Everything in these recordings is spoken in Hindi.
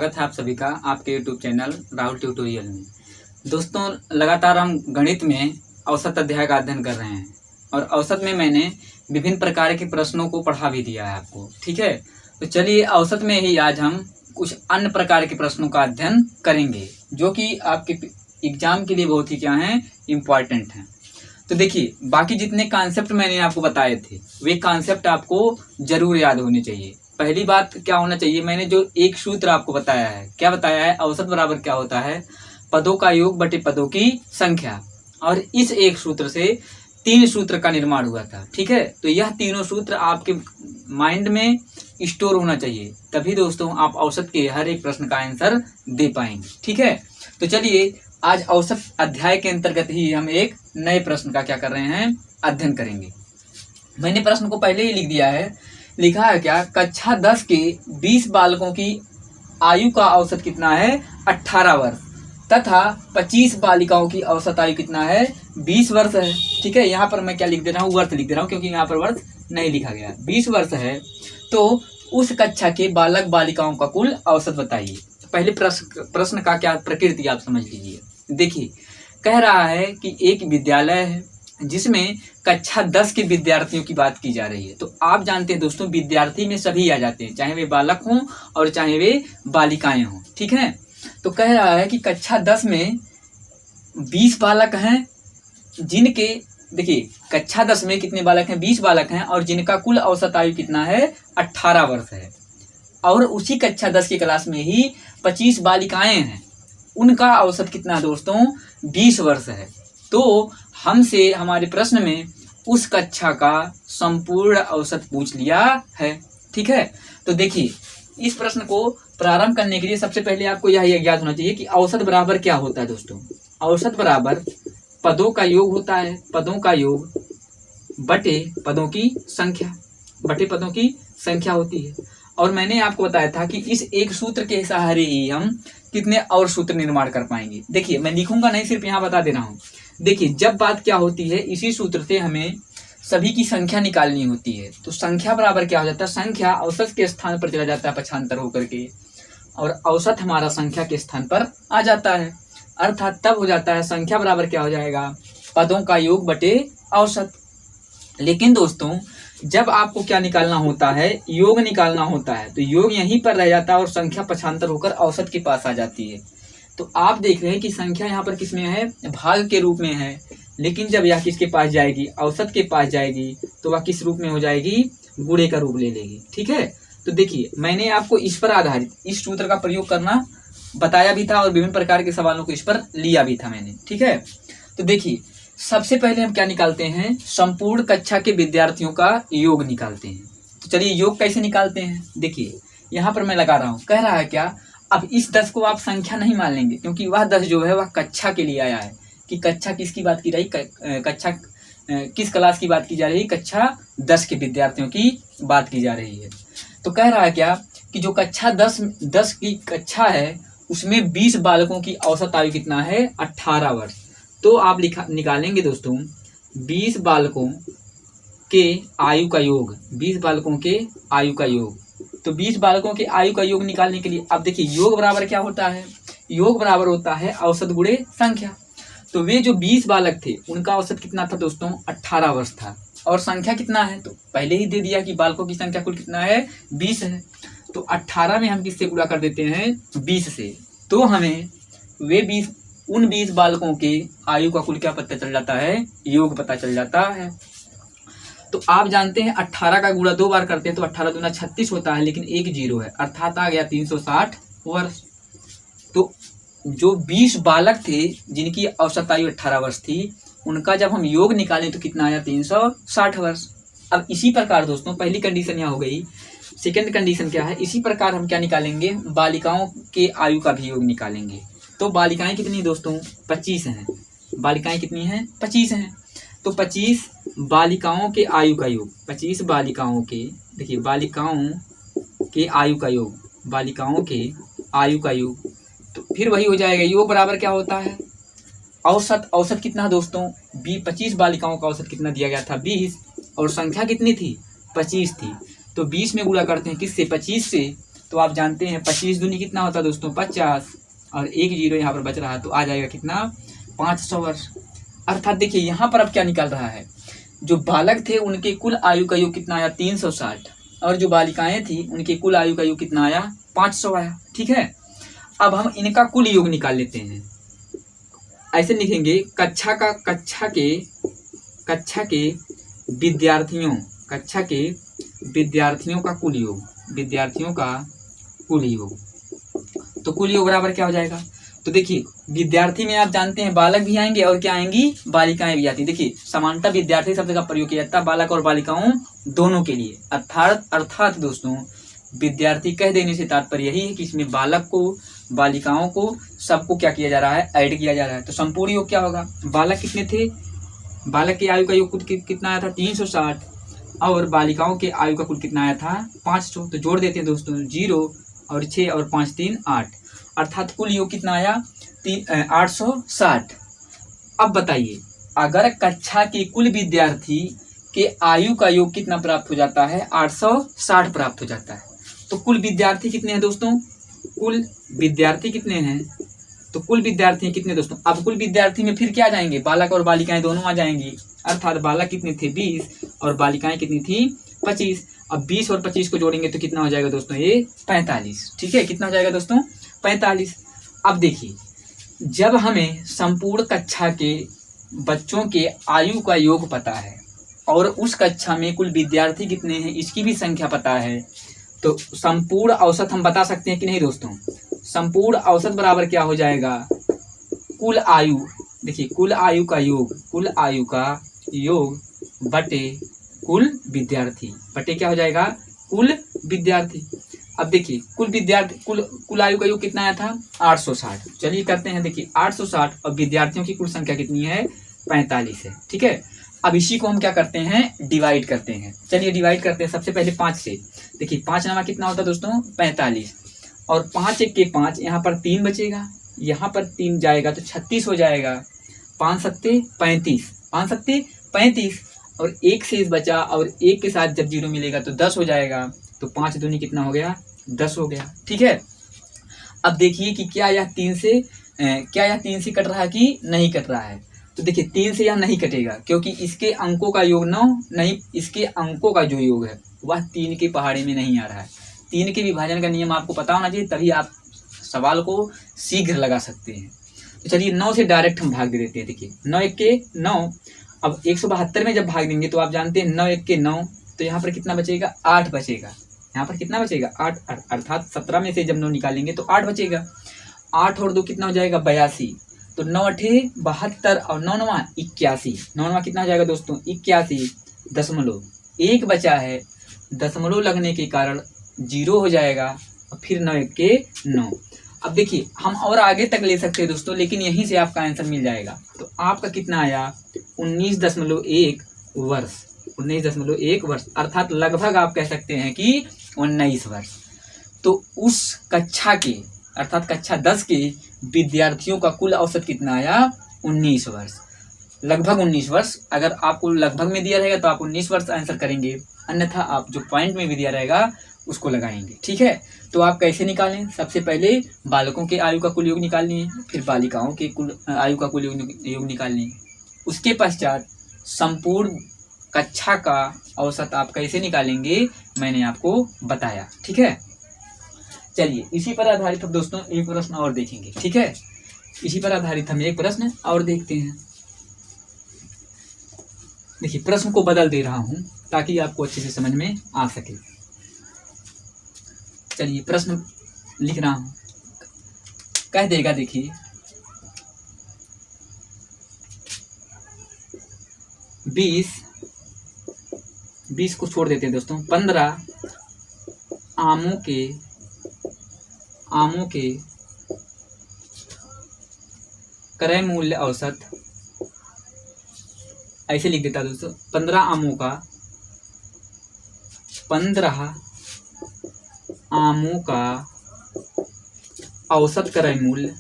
स्वागत है आप सभी का आपके यूट्यूब चैनल राहुल ट्यूटोरियल में। दोस्तों, लगातार हम गणित में औसत अध्याय का अध्ययन कर रहे हैं और औसत में मैंने विभिन्न प्रकार के प्रश्नों को पढ़ा भी दिया है आपको। ठीक है, तो चलिए औसत में ही आज हम कुछ अन्य प्रकार के प्रश्नों का अध्ययन करेंगे जो कि आपके एग्जाम के लिए बहुत ही क्या हैं, इम्पॉर्टेंट हैं। तो देखिए, बाकी जितने कॉन्सेप्ट मैंने आपको बताए थे वे कॉन्सेप्ट आपको जरूर याद होने चाहिए। पहली बात क्या होना चाहिए, मैंने जो एक सूत्र आपको बताया है, क्या बताया है, औसत बराबर क्या होता है, पदों का योग बटे पदों की संख्या। और इस एक सूत्र से 3 सूत्र का निर्माण हुआ था। ठीक है, तो यह तीनों सूत्र आपके माइंड में स्टोर होना चाहिए, तभी दोस्तों आप औसत के हर एक प्रश्न का आंसर दे पाएंगे। ठीक है, तो चलिए आज औसत अध्याय के अंतर्गत ही हम एक नए प्रश्न का क्या कर रहे हैं, अध्ययन करेंगे। मैंने प्रश्न को पहले ही लिख दिया है, लिखा है क्या, कक्षा 10 के 20 बालकों की आयु का औसत कितना है, 18 वर्ष तथा 25 बालिकाओं की औसत आयु कितना है, 20 वर्ष है। ठीक है, यहाँ पर मैं क्या लिख दे रहा हूँ, वर्ष लिख दे रहा हूँ क्योंकि यहाँ पर वर्ष नहीं लिखा गया। 20 वर्ष है तो उस कक्षा के बालक बालिकाओं का कुल औसत बताइए। पहले प्रश्न का क्या प्रकृति आप समझ लीजिए। देखिए, कह रहा है कि एक विद्यालय है जिसमें कक्षा 10 के विद्यार्थियों की बात की जा रही है। तो आप जानते हैं दोस्तों, विद्यार्थी में सभी आ जाते हैं, चाहे वे बालक हों और चाहे वे बालिकाएं हों। ठीक है, तो कह रहा है कि कक्षा 10 में 20 बालक हैं जिनके, देखिए कक्षा 10 में कितने बालक हैं, 20 बालक हैं और जिनका कुल औसत आयु कितना है, 18 वर्ष है। और उसी कक्षा 10 की क्लास में ही 25 बालिकाएं हैं, उनका औसत कितना दोस्तों, 20 वर्ष है। तो हमसे हमारे प्रश्न में उस कक्षा का संपूर्ण औसत पूछ लिया है। ठीक है, तो देखिए इस प्रश्न को प्रारंभ करने के लिए सबसे पहले आपको यह ज्ञात होना चाहिए कि औसत बराबर क्या होता है दोस्तों। औसत बराबर पदों का योग होता है, पदों का योग बटे पदों की संख्या, बटे पदों की संख्या होती है। और मैंने आपको बताया था कि इस एक सूत्र के सहारे ही हम कितने और सूत्र निर्माण कर पाएंगे। देखिए, मैं लिखूंगा नहीं, सिर्फ यहाँ बता दे रहा हूँ। देखिए, जब बात क्या होती है, इसी सूत्र से हमें सभी की संख्या निकालनी होती है। तो संख्या बराबर क्या हो जाता है, संख्या औसत के स्थान पर चला जाता है पक्षांतर होकर के, और औसत हमारा संख्या के स्थान पर आ जाता है। अर्थात तब हो जाता है संख्या बराबर क्या हो जाएगा, पदों का योग बटे औसत। लेकिन दोस्तों, जब आपको क्या निकालना होता है, योग निकालना होता है, तो योग यहीं पर रह जाता है और संख्या पक्षांतर होकर औसत के पास आ जाती है। तो आप देख रहे हैं कि संख्या यहाँ पर किसमें है, भाग के रूप में है। लेकिन जब यह किसके पास जाएगी, औसत के पास जाएगी, तो वह किस रूप में हो जाएगी, गुणे का रूप ले लेगी। ठीक है, तो देखिए मैंने आपको इस पर आधारित इस सूत्र का प्रयोग करना बताया भी था और विभिन्न प्रकार के सवालों को इस पर लिया भी था मैंने। ठीक है, तो देखिए सबसे पहले हम क्या निकालते हैं, संपूर्ण कक्षा के विद्यार्थियों का योग निकालते हैं। तो चलिए योग कैसे निकालते हैं, देखिए यहाँ पर मैं लगा रहा हूँ। कह रहा है क्या, अब इस 10 को आप संख्या नहीं मान लेंगे क्योंकि वह 10 जो है वह कक्षा के लिए आया है। कि कक्षा किसकी बात की रही, कक्षा किस क्लास की बात की जा रही है, कक्षा 10 के विद्यार्थियों की बात की जा रही है। तो कह रहा है क्या कि जो कक्षा 10 की कक्षा है उसमें 20 बालकों की औसत आयु कितना है, 18 वर्ष। तो आप निकालेंगे दोस्तों 20 बालकों के आयु का योग, 20 बालकों के आयु का योग। तो 20 बालकों के आयु का योग निकालने के लिए अब देखिए योग बराबर क्या होता है, योग बराबर होता है औसत गुणे संख्या। तो वे जो 20 बालक थे उनका औसत कितना था दोस्तों, 18 वर्ष था। और संख्या कितना है, तो पहले ही दे दिया कि बालकों की संख्या कुल कितना है, 20 है। तो 18 में हम किससे गुणा कर देते हैं, 20 से। तो हमें वे 20 बालकों के आयु का कुल क्या पता चल जाता है, योग पता चल जाता है। तो आप जानते हैं 18 का गुणा 2 बार करते हैं तो 18 दूना 36 होता है, लेकिन एक 0 है, अर्थात आ गया 360 वर्ष। तो जो 20 बालक थे जिनकी औसत आयु 18 वर्ष थी, उनका जब हम योग निकालें तो कितना आया, 360 वर्ष। अब इसी प्रकार दोस्तों पहली कंडीशन यहाँ हो गई, सेकंड कंडीशन क्या है, इसी प्रकार हम क्या निकालेंगे, बालिकाओं के आयु का भी योग निकालेंगे। तो बालिकाएं कितनी दोस्तों, 25 हैं। बालिकाएं कितनी हैं, 25 हैं। तो 25 बालिकाओं के आयु का योग, 25 बालिकाओं के, देखिए बालिकाओं के आयु का योग, बालिकाओं के आयु का योग, तो फिर वही हो जाएगा, योग बराबर क्या होता है, औसत। औसत कितना दोस्तों, 25 बालिकाओं का औसत कितना दिया गया था, 20, और संख्या कितनी थी, 25 थी। तो 20 में गुणा करते हैं किससे, 25 से, तो आप जानते हैं 25 दूनी कितना होता है दोस्तों 50, और 1 जीरो यहाँ पर बच रहा है तो आ जाएगा कितना 500 वर्ष। अर्थात देखिए यहाँ पर अब क्या निकल रहा है, जो बालक थे उनके कुल आयु का योग कितना आया 360, और जो बालिकाएं थी उनके कुल आयु का योग कितना आया 500 आया। ठीक है, अब हम इनका कुल योग निकाल लेते हैं। ऐसे लिखेंगे कक्षा के विद्यार्थियों का कुल योग, तो कुल योग बराबर क्या हो जाएगा। तो देखिए विद्यार्थी में आप जानते हैं बालक भी आएंगे और क्या आएंगी बालिकाएं भी आती हैं। देखिए समानता विद्यार्थी शब्द का प्रयोग किया जाता है बालक और बालिकाओं दोनों के लिए। अर्थात दोस्तों विद्यार्थी कह देने से तात्पर्य यही है कि इसमें बालक को बालिकाओं को सबको क्या किया जा रहा है, ऐड किया जा रहा है। तो संपूर्ण योग क्या होगा, बालक कितने थे, बालक की आयु का योग कितना आया था 360, और बालिकाओं के आयु का कुल कितना आया था 500। तो जोड़ देते हैं दोस्तों 0 और 6 और 5 3 8, अर्थात कुल योग कितना आया 860। अब बताइए अगर कक्षा के कुल विद्यार्थी के आयु का योग कितना प्राप्त हो जाता है 860 प्राप्त हो जाता है। तो कुल विद्यार्थी कितने हैं दोस्तों, कुल विद्यार्थी कितने हैं, तो कुल विद्यार्थी कितने दोस्तों। अब कुल विद्यार्थी में फिर क्या आ जाएंगे, बालक और बालिकाएं दोनों आ जाएंगी। अर्थात बालक कितने थे 20 और बालिकाएं कितनी थी 25। अब 20 और 25 को जोड़ेंगे तो कितना हो जाएगा दोस्तों, ये 45। ठीक है, कितना हो जाएगा दोस्तों 45। अब देखिए जब हमें संपूर्ण कक्षा के बच्चों के आयु का योग पता है और उस कक्षा में कुल विद्यार्थी कितने हैं इसकी भी संख्या पता है, तो संपूर्ण औसत हम बता सकते हैं कि नहीं दोस्तों। संपूर्ण औसत बराबर क्या हो जाएगा, कुल आयु, देखिए कुल आयु का योग बटे कुल विद्यार्थी, बटे क्या हो जाएगा कुल विद्यार्थी। अब देखिए कुल आयु का योग कितना आया था 860। चलिए करते हैं, देखिए 860 और विद्यार्थियों की कुल संख्या कितनी है 45 है। ठीक है, अब इसी को हम क्या करते हैं डिवाइड करते हैं। चलिए डिवाइड करते हैं सबसे पहले 5 से। देखिए 5 नामा कितना होता है दोस्तों 45, और 5 1 के 5, यहाँ पर 3 बचेगा, यहाँ पर 3 जाएगा तो 36 हो जाएगा, 5 सत्ते 35, 5 सत्ते 35, और 1 शेष बचा और 1 के साथ जब 0 मिलेगा तो 10 हो जाएगा। तो 5 दूनी कितना हो गया 10 हो गया। ठीक है, अब देखिए कि क्या यह 3 से कट रहा है कि नहीं कट रहा है। तो देखिए 3 से यह नहीं कटेगा क्योंकि इसके अंकों का योग 9 नहीं, इसके अंकों का जो योग है वह 3 के पहाड़े में नहीं आ रहा है। 3 के विभाजन का नियम आपको पता होना चाहिए, तभी आप सवाल को शीघ्र लगा सकते हैं। तो चलिए 9 से डायरेक्ट हम भाग दे देते हैं। देखिए 9 1 के 9, अब 172 में जब भाग देंगे तो आप जानते हैं 9 1 के 9, तो यहाँ पर कितना बचेगा 8 बचेगा, यहाँ पर कितना बचेगा 8, अर्थात 17 में से जब 9 निकालेंगे तो 8 बचेगा। 8 और 2 कितना हो जाएगा 82, तो 9 8 72 और 9 9 81, 9 9 कितना हो जाएगा दोस्तों 81.1 बचा है, दशमलव लगने के कारण 0 हो जाएगा, और फिर 9 1 के 9। अब देखिए हम और आगे तक ले सकते हैं दोस्तों, लेकिन यहीं से आपका आंसर मिल जाएगा। तो आपका कितना आया 19.1 वर्ष, 19.1 वर्ष, अर्थात लगभग आप कह सकते हैं कि 19 वर्ष। तो उस कक्षा के अर्थात कक्षा 10 के विद्यार्थियों का कुल औसत कितना आया 19 वर्ष, लगभग 19 वर्ष। अगर आपको लगभग में दिया रहेगा तो आप 19 वर्ष आंसर करेंगे, अन्यथा आप जो पॉइंट में भी दिया रहेगा उसको लगाएंगे। ठीक है, तो आप कैसे निकालें, सबसे पहले बालकों के आयु का कुल योग निकाल लिए, फिर बालिकाओं के कुल आयु का कुल योग निकाल लिए, उसके पश्चात संपूर्ण कक्षा का औसत आप कैसे निकालेंगे मैंने आपको बताया। ठीक है, चलिए इसी पर आधारित हम दोस्तों एक प्रश्न और देखेंगे। ठीक है, इसी पर आधारित हम एक प्रश्न और देखते हैं। देखिए प्रश्न को बदल दे रहा हूं ताकि आपको अच्छे से समझ में आ सके। चलिए प्रश्न लिख रहा हूं, कह देगा देखिए 20 को छोड़ देते हैं दोस्तों, 15 आमों के क्रय मूल्य औसत, ऐसे लिख देता दोस्तों 15 आमों का औसत क्रय मूल्य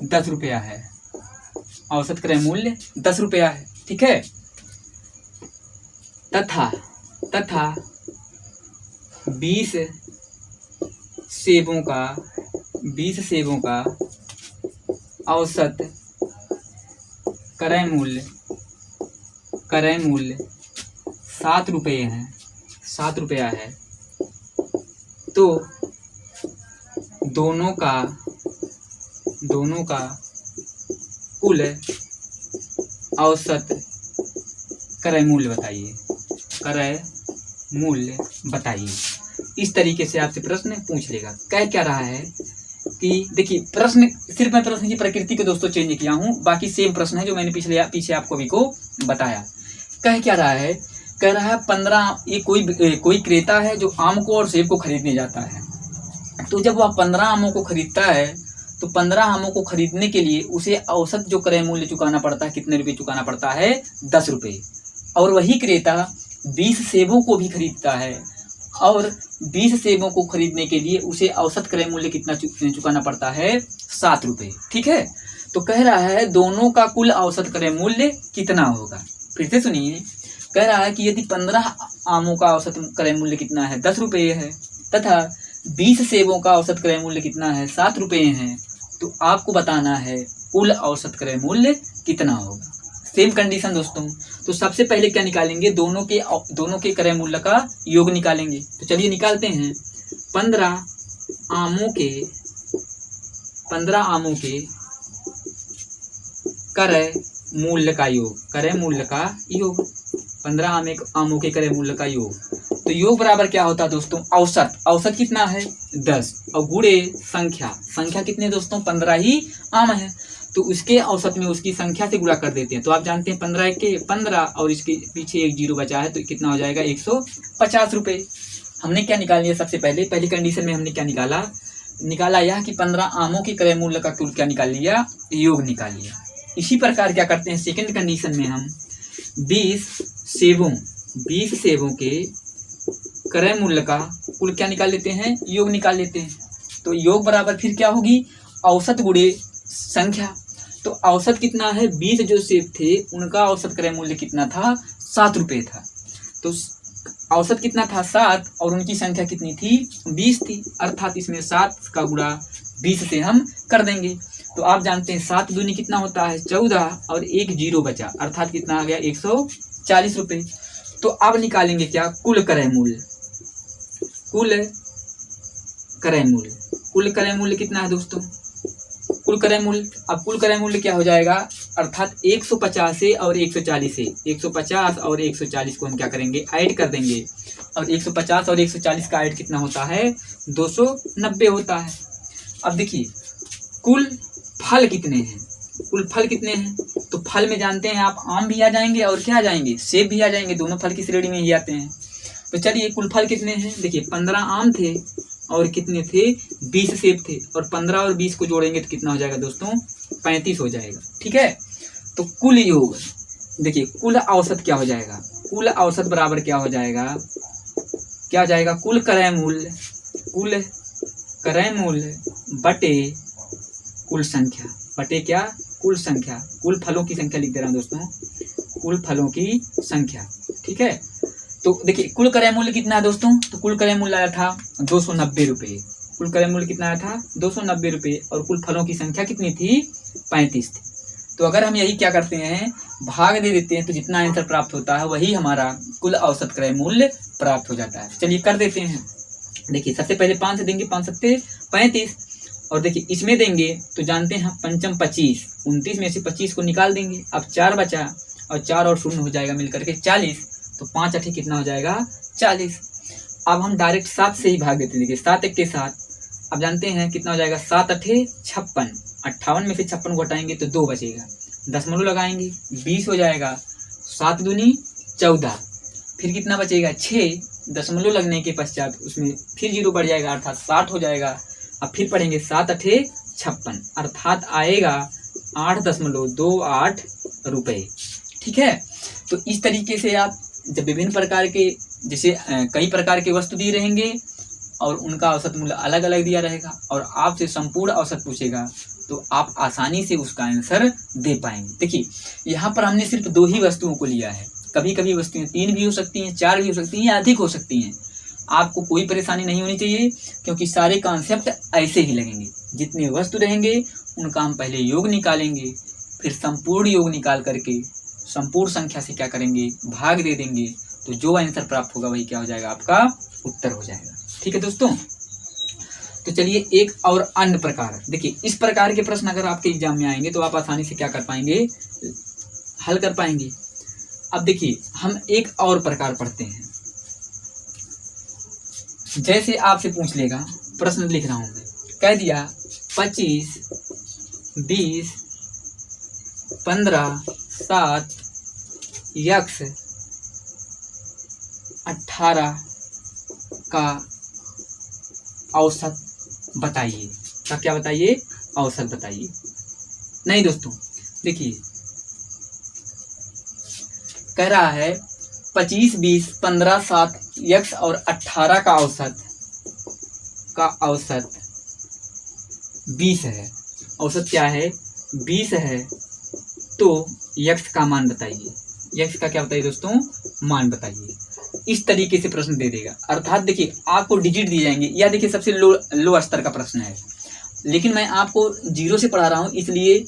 10 रुपया है। औसत क्रय मूल्य 10 रुपया है। ठीक है। तथा 20 सेबों का औसत क्रय मूल्य 7 रुपया है, तो दोनों का कुल औसत क्रय मूल्य बताइए। इस तरीके से आपसे प्रश्न पूछ लेगा। कह क्या रहा है कि देखिए, प्रश्न सिर्फ मैं प्रश्न की प्रकृति को दोस्तों चेंज किया हूँ, बाकी सेम प्रश्न है जो मैंने पीछे आपको अभी को बताया। कह क्या रहा है, कह रहा है 15 ये कोई क्रेता है जो आम को और सेब को खरीदने जाता है। तो जब वह 15 आमों को खरीदता है तो 15 आमों को खरीदने के लिए उसे औसत जो क्रय मूल्य चुकाना पड़ता है, कितने रुपये चुकाना पड़ता है, 10 रुपये। और वही क्रेता 20 सेबों को भी खरीदता है और 20 सेबों को खरीदने के लिए उसे औसत क्रय मूल्य कितना चुकाना पड़ता है, 7 रुपये। ठीक है। तो कह रहा है दोनों का कुल औसत क्रय मूल्य कितना होगा। फिर से सुनिए, कह रहा है कि यदि 15 आमों का औसत क्रय मूल्य कितना है, 10 रुपये है, तथा 20 सेबों का औसत क्रय मूल्य कितना है, 7 रुपये है, तो आपको बताना है कुल औसत क्रय मूल्य कितना होगा। सेम कंडीशन दोस्तों। तो सबसे पहले क्या निकालेंगे, दोनों के क्रय मूल्य का योग निकालेंगे। तो चलिए निकालते हैं। 15 आमों के क्रय मूल्य का योग 15 आमों के क्रय मूल्य का योग। तो योग बराबर क्या होता है दोस्तों, औसत कितना है, 10, और गुणे संख्या कितने दोस्तों, 15 ही आम है, तो उसके औसत में उसकी संख्या से गुणा कर देते हैं। तो आप जानते हैं 15 के 15 और इसके पीछे एक जीरो बचा है, तो कितना हो जाएगा, 150 रुपये। हमने क्या निकाल लिया, सबसे पहली कंडीशन में हमने क्या निकाला यह कि 15 आमों के क्रय मूल्य का कुल क्या निकाल लिया, योग निकाल लिया। इसी प्रकार क्या करते हैं, सेकंड कंडीशन में हम 20 सेबों के क्रय मूल्य का कुल क्या निकाल लेते हैं, योग निकाल लेते हैं। तो योग बराबर फिर क्या होगी, औसत गुणे संख्या। तो औसत कितना है, 20 जो सेब थे उनका औसत क्रय मूल्य कितना था, 7 रुपये था। तो औसत कितना था, 7, और उनकी संख्या कितनी थी, 20 थी, अर्थात इसमें 7 का गुणा 20 से हम कर देंगे। तो आप जानते हैं 7 दूनी कितना होता है, 14, और एक जीरो बचा, अर्थात कितना आ गया, 140 रुपये। तो अब निकालेंगे क्या, कुल क्रय मूल्य कितना है दोस्तों, कुल क्रय मूल्य क्या हो जाएगा, अर्थात 150 और 140 और 140 को हम क्या करेंगे, ऐड कर देंगे, और 150 और 140 का ऐड कितना होता है, 290 होता है। अब देखिए कुल फल कितने हैं, तो फल में जानते हैं आप, आम भी आ जाएंगे और क्या आ जाएंगे, सेब भी आ जाएंगे, दोनों फल की श्रेणी में ही आते हैं। तो चलिए कुल फल कितने हैं, देखिए 15 आम थे और कितने थे, 20 सेब थे, और 15 और 20 को जोड़ेंगे तो कितना हो जाएगा दोस्तों, 35 हो जाएगा। ठीक है। तो कुल योग देखिए, कुल औसत क्या हो जाएगा, कुल औसत बराबर क्या हो जाएगा, कुल क्रय मूल्य बटे कुल संख्या, कुल फलों की संख्या लिख दे रहा हूँ दोस्तों, कुल फलों की संख्या। ठीक है। तो देखिए कुल क्रय मूल्य कितना है दोस्तों, तो कुल क्रय मूल्य आया था 290 रुपये, कुल क्रय मूल्य कितना आया था, 290 रुपये, और कुल फलों की संख्या कितनी थी, 35 थी। तो अगर हम यही क्या करते हैं, भाग दे देते हैं, तो जितना आंसर प्राप्त होता है वही हमारा कुल औसत क्रय मूल्य प्राप्त हो जाता है। चलिए कर देते हैं। देखिए सबसे पहले 5 से देंगे, 5 सत्ते 35, और देखिए इसमें देंगे तो जानते हैं पंचम 25, 29 में से 25 को निकाल देंगे, अब 4 बचा, और 4 और 0 हो जाएगा मिलकर के 40, तो 5 अठे कितना हो जाएगा, 40। अब हम डायरेक्ट 7 से ही भाग देते हैं। देखिए 7 1 के 7, अब जानते हैं कितना हो जाएगा, 7 अठे 56, 58 में से 56 को हटाएंगे तो 2 बचेगा, दशमलव लगाएंगे 20 हो जाएगा, 7 दूनी 14, फिर कितना बचेगा, 6, दशमलव लगने के पश्चात उसमें फिर 0 बढ़ जाएगा, अर्थात 60 हो जाएगा। अब फिर पढ़ेंगे 7 अठे 56, अर्थात आएगा 8.28 रुपये। ठीक है। तो इस तरीके से आप जब विभिन्न प्रकार के, जैसे कई प्रकार के वस्तु दिए रहेंगे और उनका औसत मूल्य अलग अलग दिया रहेगा, और आपसे संपूर्ण औसत पूछेगा, तो आप आसानी से उसका आंसर दे पाएंगे। देखिए यहाँ पर हमने सिर्फ 2 ही वस्तुओं को लिया है, कभी कभी वस्तुएं 3 भी हो सकती हैं, 4 भी हो सकती हैं या अधिक हो सकती हैं। आपको कोई परेशानी नहीं होनी चाहिए क्योंकि सारे कॉन्सेप्ट ऐसे ही लगेंगे। जितने वस्तु रहेंगे उनका हम पहले योग निकालेंगे, फिर संपूर्ण योग निकाल करके संपूर्ण संख्या से क्या करेंगे, भाग दे देंगे, तो जो आंसर प्राप्त होगा वही क्या हो जाएगा, आपका उत्तर हो जाएगा। ठीक है दोस्तों, तो चलिए एक और अन्य प्रकार, देखिए इस प्रकार के प्रश्न अगर आपके एग्जाम में आएंगे तो आप आसानी से क्या कर पाएंगे, हल कर पाएंगे। अब देखिए हम एक और प्रकार पढ़ते हैं। जैसे आपसे पूछ लेगा, प्रश्न लिख रहा हूं मैं, कह दिया 25, 20, 15, 7, यक्स 18 का औसत बताइए। का क्या बताइए, औसत बताइए। नहीं दोस्तों, देखिए कह रहा है 25, 20, 15, 7, यक्स और 18 का औसत 20 है। औसत क्या है, 20 है, तो यक्स का मान बताइए। यक्स का क्या बताइए दोस्तों, मान बताइए। इस तरीके से प्रश्न दे देगा। अर्थात देखिए आपको डिजिट दिए जाएंगे, या देखिए सबसे लो स्तर का प्रश्न है, लेकिन मैं आपको 0 से पढ़ा रहा हूँ, इसलिए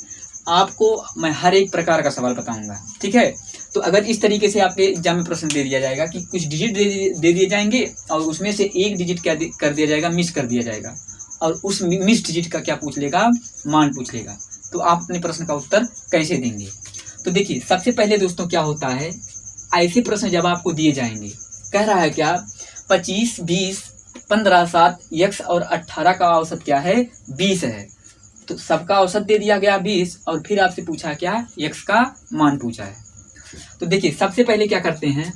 आपको मैं हर एक प्रकार का सवाल बताऊंगा। ठीक है, तो अगर इस तरीके से आपके एग्जाम में प्रश्न दे दिया जाएगा कि कुछ डिजिट दे दिए जाएंगे और उसमें से एक डिजिट क्या कर दिया जाएगा, मिस कर दिया जाएगा, और उस मिस डिजिट का क्या पूछ लेगा, मान पूछ लेगा, तो आप अपने प्रश्न का उत्तर कैसे देंगे। तो देखिए सबसे पहले दोस्तों क्या होता है, ऐसे प्रश्न जब आपको दिए जाएंगे, कह रहा है क्या 25, 20, 15, 7, यक्स और 18 का औसत क्या है, 20 है, तो सबका औसत दे दिया गया 20 और फिर आपसे पूछा क्या, यक्स का मान पूछा है। तो देखिए सबसे पहले क्या करते हैं,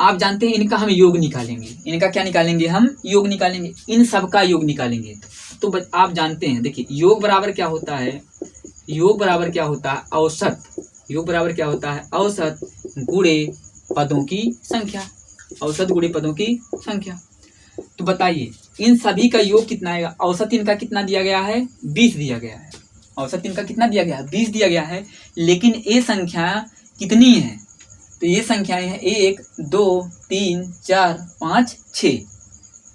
आप जानते हैं इनका हम योग निकालेंगे। इनका क्या निकालेंगे, हम योग निकालेंगे, इन सब का योग निकालेंगे। तो आप जानते हैं, देखिए योग बराबर क्या होता है, योग बराबर क्या होता है, औसत। योग बराबर क्या होता है, औसत गुणे पदों की संख्या, औसत गुणे पदों की संख्या। तो बताइए इन सभी का योग कितना आएगा। औसत इनका कितना दिया गया है, 20 दिया गया है। औसत इनका कितना दिया गया है, 20 दिया गया है, लेकिन ये संख्या कितनी है, तो ये संख्याएं हैं 1, 2, 3, 4, 5, 6।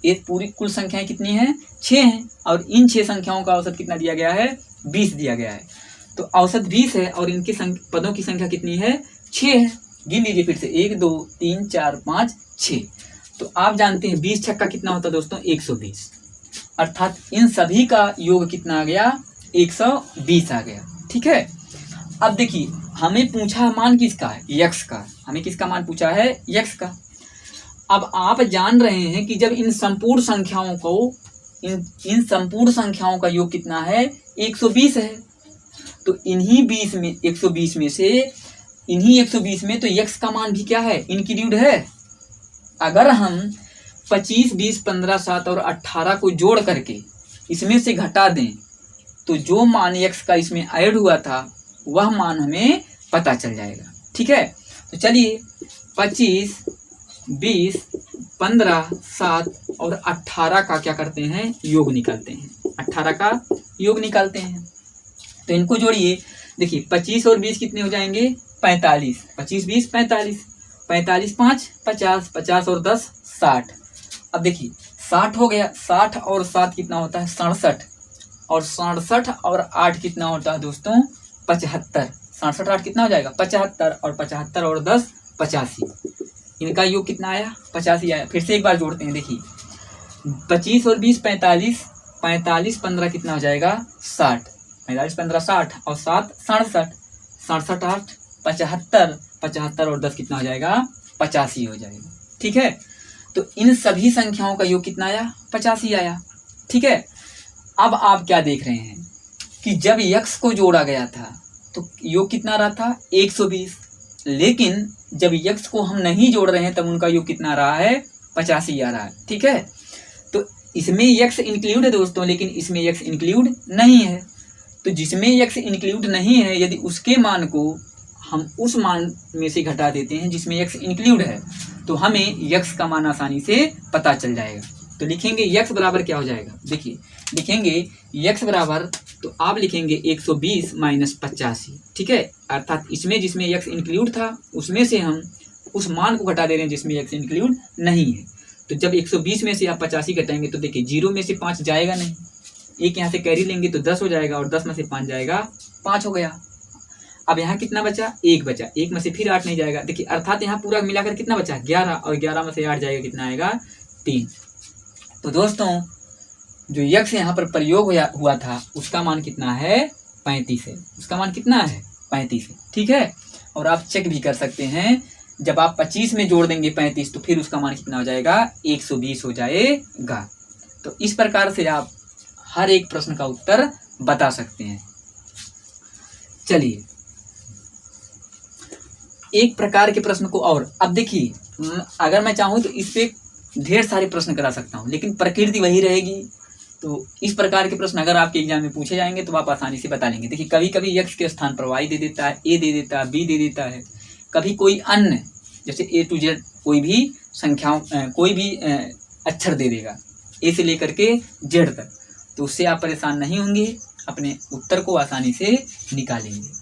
ये पूरी कुल संख्याएं कितनी हैं, 6 हैं, और इन 6 संख्याओं का औसत कितना दिया गया है, 20 दिया गया है। तो औसत 20 है और इनके पदों की संख्या कितनी है, 6 है। गिन लीजिए फिर से, 1, 2, 3, 4, 5, 6। तो आप जानते हैं 20 छक्का कितना होता है दोस्तों, 120। अर्थात इन सभी का योग कितना आ गया, 120 आ गया। ठीक है, अब देखिए हमें पूछा मान किसका है, यक्स का। हमें किसका मान पूछा है, यक्स का। अब आप जान रहे हैं कि जब इन संपूर्ण संख्याओं को इन संपूर्ण संख्याओं का योग कितना है, 120 है, तो इन्हीं 120 में से इन्हीं 120 में तो यक्स का मान भी क्या है, इंक्लूड है। अगर हम 25, 20, 15, 7 और 18 को जोड़ करके इसमें से घटा दें तो जो मान यक्स का इसमें ऐड हुआ था वह मान हमें पता चल जाएगा। ठीक है, तो चलिए 25, 20, 15, 7 और 18 का क्या करते हैं, योग निकालते हैं। 18 का योग निकालते हैं, तो इनको जोड़िए। देखिए 25 और 20 कितने हो जाएंगे, 45। 25, 20, 45, 45, 5, 50, 50 और 10, 60। अब देखिए 60 हो गया, 60 और 7 कितना होता है, 67, और 67 और 8 कितना होता है दोस्तों, 75। 67, 8 कितना हो जाएगा, 75, और 75 और 10, 85। इनका योग कितना आया, 85 आया। फिर से एक बार जोड़ते हैं, देखिए 25 और 20, 45, 45, 15 कितना हो जाएगा, 60, 45, 15, 60 और 7, 67, 67, 8, 75, 75 और 10 कितना हो जाएगा, 85 हो जाएगा। ठीक है, तो इन सभी संख्याओं का योग कितना आया, 85 आया। ठीक है, अब आप क्या देख रहे हैं कि जब यक्स को जोड़ा गया था तो योग कितना रहा था, 120, लेकिन जब यक्स को हम नहीं जोड़ रहे हैं तब उनका योग कितना रहा है, 85 आ रहा है। ठीक है, तो इसमें यक्स इंक्लूड है दोस्तों, लेकिन इसमें यक्स इंक्लूड नहीं है। तो जिसमें यक्स इंक्लूड नहीं है, यदि उसके मान को हम उस मान में से घटा देते हैं जिसमें यक्स इंक्लूड है, तो हमें यक्स का मान आसानी से पता चल जाएगा। तो लिखेंगे x बराबर क्या हो जाएगा, देखिए लिखेंगे x बराबर, तो आप लिखेंगे 120 माइनस 85, ठीक है। अर्थात इसमें जिसमें x इंक्लूड था उसमें से हम उस मान को घटा दे रहे हैं जिसमें x इंक्लूड नहीं है। तो जब 120 में से आप 85 घटाएंगे तो देखिए 0 में से 5 जाएगा नहीं, एक यहाँ से कैरी लेंगे तो 10 हो जाएगा, और 10 में से 5 जाएगा 5 हो गया। अब यहाँ कितना बचा, 1 बचा, 1 में से फिर 8 नहीं जाएगा, देखिए अर्थात यहाँ पूरा मिलाकर कितना बचा 11, और 11 में से 8 जाएगा, कितना आएगा 3। तो दोस्तों जो x यहाँ पर प्रयोग हुआ था उसका मान कितना है 35 है, उसका मान कितना है 35 है, ठीक है। और आप चेक भी कर सकते हैं, जब आप 25 में जोड़ देंगे 35 तो फिर उसका मान कितना हो जाएगा 120 हो जाएगा। तो इस प्रकार से आप हर एक प्रश्न का उत्तर बता सकते हैं। चलिए एक प्रकार के प्रश्न को और, अब देखिए अगर मैं चाहूँ तो इस पे ढेर सारे प्रश्न करा सकता हूँ, लेकिन प्रकृति वही रहेगी। तो इस प्रकार के प्रश्न अगर आपके एग्जाम में पूछे जाएंगे तो आप आसानी से बता लेंगे। देखिए कभी कभी x के स्थान पर y दे देता है, a दे देता है, b दे देता है, कभी कोई अन्य जैसे a to z कोई भी संख्याओं कोई भी अक्षर दे देगा, a से लेकर के z तक, तो उससे आप परेशान नहीं होंगे, अपने उत्तर को आसानी से निकालेंगे।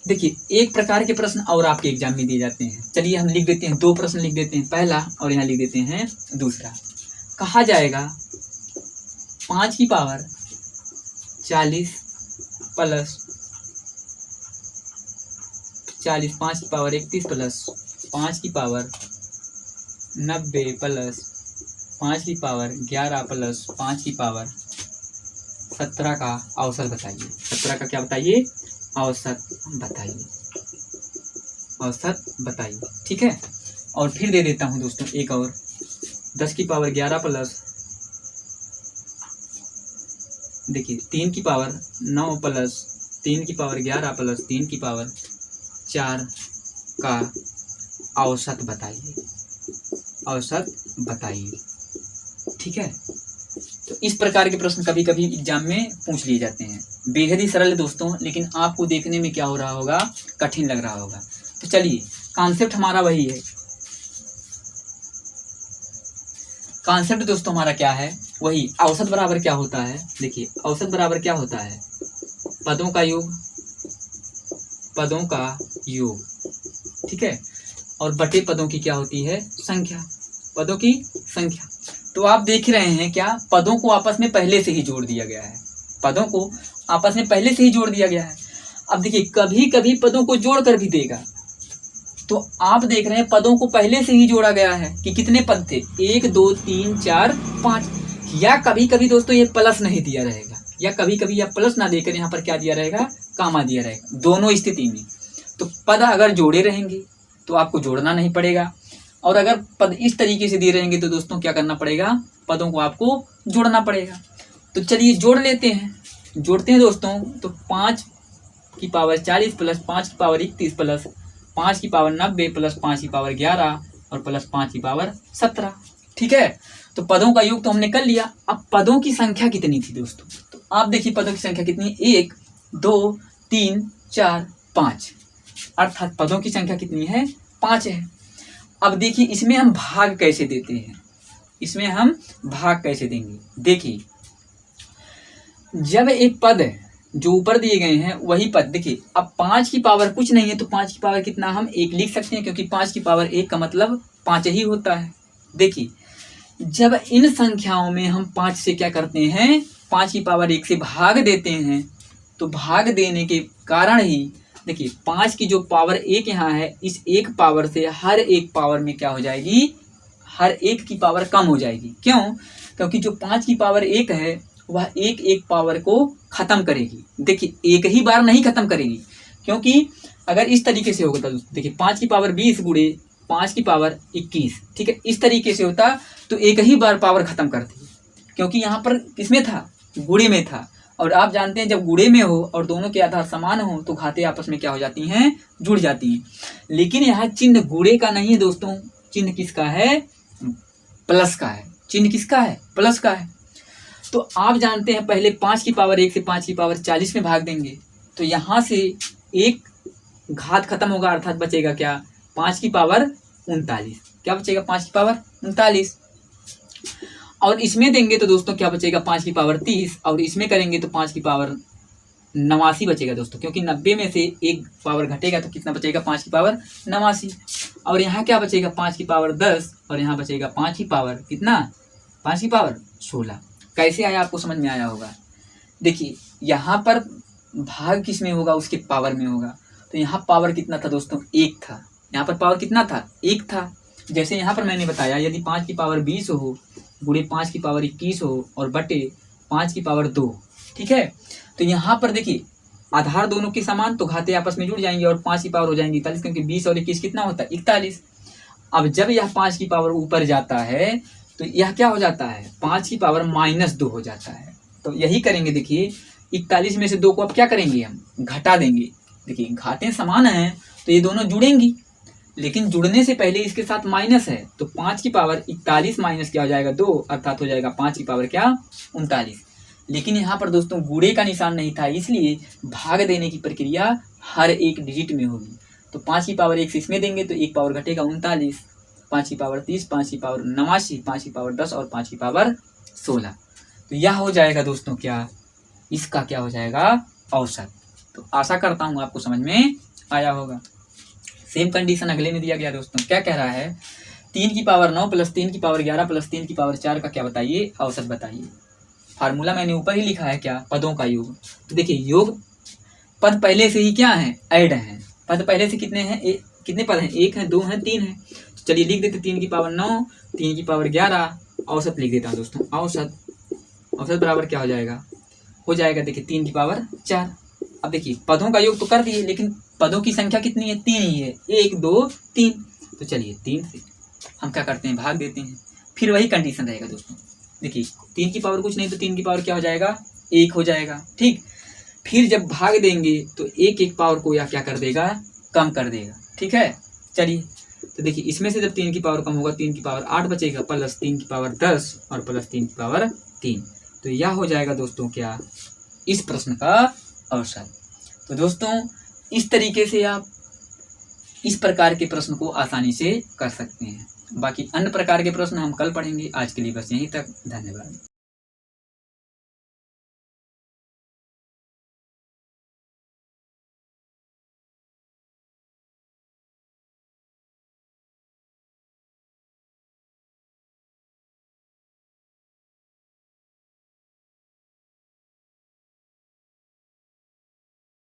देखिए एक प्रकार के प्रश्न और आपके एग्जाम में दिए जाते हैं। चलिए हम लिख देते हैं, 2 प्रश्न लिख देते हैं, पहला और यहाँ लिख देते हैं दूसरा। कहा जाएगा 5 की पावर 40 प्लस 40, 5 की पावर 31 प्लस 5 की पावर 90 प्लस 5 की पावर 11 प्लस 5 की पावर 17 का औसत बताइए। 17 का क्या बताइए, औसत बताइए, औसत बताइए, ठीक है। और फिर दे देता हूं दोस्तों एक और, 10 की पावर 11 प्लस, देखिए 3 की पावर 9 प्लस 3 की पावर 11 प्लस 3 की पावर 4 का औसत बताइए, औसत बताइए, ठीक है। तो इस प्रकार के प्रश्न कभी कभी एग्जाम में पूछ लिए जाते हैं। बेहद ही सरल है दोस्तों, लेकिन आपको देखने में क्या हो रहा होगा, कठिन लग रहा होगा। तो चलिए कॉन्सेप्ट हमारा वही है। कॉन्सेप्ट दोस्तों हमारा क्या है, वही औसत बराबर क्या होता है। देखिए औसत बराबर क्या होता है, पदों का योग, पदों का योग, ठीक है, और बटे पदों की क्या होती है, संख्या, पदों की संख्या। तो आप देख रहे हैं क्या, पदों को आपस में पहले से ही जोड़ दिया गया है, पदों को आपस में पहले से ही जोड़ दिया गया है। अब देखिए कभी कभी पदों को जोड़ कर भी देगा, तो आप देख रहे हैं पदों को पहले से ही जोड़ा गया है कि कितने पद थे, 1 2 3 4 5, या कभी कभी दोस्तों ये प्लस नहीं दिया रहेगा, या कभी कभी या प्लस ना देकर यहाँ पर क्या दिया रहेगा, कामा दिया रहेगा। दोनों स्थिति में तो पद अगर जोड़े रहेंगे तो आपको जोड़ना नहीं पड़ेगा, और अगर पद इस तरीके से दिए रहेंगे तो दोस्तों क्या करना पड़ेगा, पदों को आपको जोड़ना पड़ेगा। तो चलिए जोड़ लेते हैं, जोड़ते हैं दोस्तों। तो 5 की पावर 40 प्लस 5 की पावर 31 प्लस 5 की पावर 90 प्लस 5 की पावर 11 और प्लस 5 की पावर 17, ठीक है। तो पदों का योग तो हमने कर लिया। अब पदों की संख्या कितनी थी दोस्तों, तो आप देखिए पदों की संख्या कितनी, 1 2 3 4 5, अर्थात पदों की संख्या कितनी है, 5 है। अब देखिए इसमें हम भाग कैसे देते हैं, इसमें हम भाग कैसे देंगे। देखिए जब एक पद जो ऊपर दिए गए हैं वही पद, देखिए अब 5 की पावर कुछ नहीं है तो 5 की पावर कितना, हम 1 लिख सकते हैं, क्योंकि 5 की पावर 1 का मतलब 5 ही होता है। देखिए जब इन संख्याओं में हम 5 से क्या करते हैं, 5 की पावर 1 से भाग देते हैं, तो भाग देने के कारण ही देखिए 5 की जो पावर 1 यहाँ है, इस एक पावर से हर एक पावर में क्या हो जाएगी, हर एक की पावर कम हो जाएगी। क्यों, क्योंकि जो 5 की पावर 1 है वह एक पावर को खत्म करेगी। देखिए एक ही बार नहीं खत्म करेगी, क्योंकि अगर इस तरीके से होगा तो देखिए 5 की पावर 20 गुणे 5 की पावर 21, ठीक है, इस तरीके से होता तो एक ही बार पावर खत्म करती, क्योंकि यहाँ पर किसमें था, गुणे में था। और आप जानते हैं जब गुणे में हो और दोनों के आधार समान हो तो घातें आपस में क्या हो जाती हैं, जुड़ जाती हैं। लेकिन यहाँ चिन्ह गुणे का नहीं है दोस्तों, चिन्ह किसका है, प्लस का है। चिन्ह किसका है, प्लस का है। तो आप जानते हैं पहले 5 की पावर 1 से 5 की पावर 40 में भाग देंगे, तो यहाँ से एक घात खत्म होगा, अर्थात बचेगा क्या, 5 की पावर 39। क्या बचेगा, 5 की पावर 39। और इसमें देंगे तो दोस्तों क्या बचेगा 5 की पावर 30, और इसमें करेंगे तो 5 की पावर 89 बचेगा दोस्तों, क्योंकि 90 में से एक पावर घटेगा तो कितना बचेगा 5 की पावर 89। और यहाँ क्या बचेगा 5 की पावर 10, और यहाँ बचेगा 5 की पावर कितना 5 की पावर 16। कैसे आया आपको समझ में आया होगा। देखिए यहाँ पर भाग किस में होगा, उसके पावर में होगा। तो यहाँ पावर कितना था दोस्तों 1 था, यहाँ पर पावर कितना था 1 था। जैसे यहाँ पर मैंने बताया यदि 5 की पावर 20 हो, गुणे 5 की पावर 21 हो, और बटे 5 की पावर 2, ठीक है। तो यहाँ पर देखिए आधार दोनों के समान, तो घाते आपस में जुड़ जाएंगे और 5 की पावर हो जाएंगी 41, क्योंकि 20 और 21 कितना होता है 41। अब जब यह 5 की पावर ऊपर जाता है तो यह क्या हो जाता है 5 की पावर -2 हो जाता है। तो यही करेंगे, देखिए 41 में से 2 को अब क्या करेंगे हम घटा देंगे। देखिए घातें समान हैं तो ये दोनों जुड़ेंगी, लेकिन जुड़ने से पहले इसके साथ माइनस है, तो 5 की पावर 41 माइनस क्या हो जाएगा 2, अर्थात हो जाएगा 5 की पावर क्या 39। लेकिन यहाँ पर दोस्तों गुणे का निशान नहीं था, इसलिए भाग देने की प्रक्रिया हर एक डिजिट में होगी। तो 5 की पावर 1 से इसमें देंगे तो 1 पावर घटेगा 39, 5 की पावर 30, 5 की पावर 89, 5 की पावर 10 और 5 की पावर 16। तो यह हो जाएगा दोस्तों क्या, इसका क्या हो जाएगा औसत। तो आशा करता हूँ आपको समझ में आया होगा। सेम कंडीशन अगले में दिया गया दोस्तों, क्या कह रहा है 3 की पावर 9 प्लस 3 की पावर 11 प्लस 3 की पावर 4 का क्या बताइए औसत बताइए। फार्मूला मैंने ऊपर ही लिखा है क्या, पदों का योग। तो देखिए योग पद पहले से ही क्या है ऐड है, पद पहले से कितने हैं कितने पद हैं 1 है 2 है 3 है। तो चलिए लिख देते 3 की पावर 9, 3 की पावर 11, औसत लिख देता हूँ दोस्तों। औसत बराबर क्या हो जाएगा देखिए 3 की पावर 4। अब देखिए पदों का योग तो कर दिए, लेकिन पदों की संख्या कितनी है 3 ही है, 1 2 3। तो चलिए 3 से हम क्या करते हैं भाग देते हैं, फिर वही कंडीशन रहेगा दोस्तों। देखिए 3 की पावर कुछ नहीं तो 3 की पावर क्या हो जाएगा 1 हो जाएगा, ठीक। फिर जब भाग देंगे तो एक पावर को या क्या कर देगा कम कर देगा, ठीक है। चलिए तो देखिए इसमें से जब 3 की पावर कम होगा 3 की पावर 8 बचेगा, प्लस 3 की पावर 10 और प्लस 3 की पावर 3। तो यह हो जाएगा दोस्तों क्या इस प्रश्न का औसत। तो दोस्तों इस तरीके से आप इस प्रकार के प्रश्न को आसानी से कर सकते हैं। बाकी अन्य प्रकार के प्रश्न हम कल पढ़ेंगे। आज के लिए बस यहीं तक, धन्यवाद।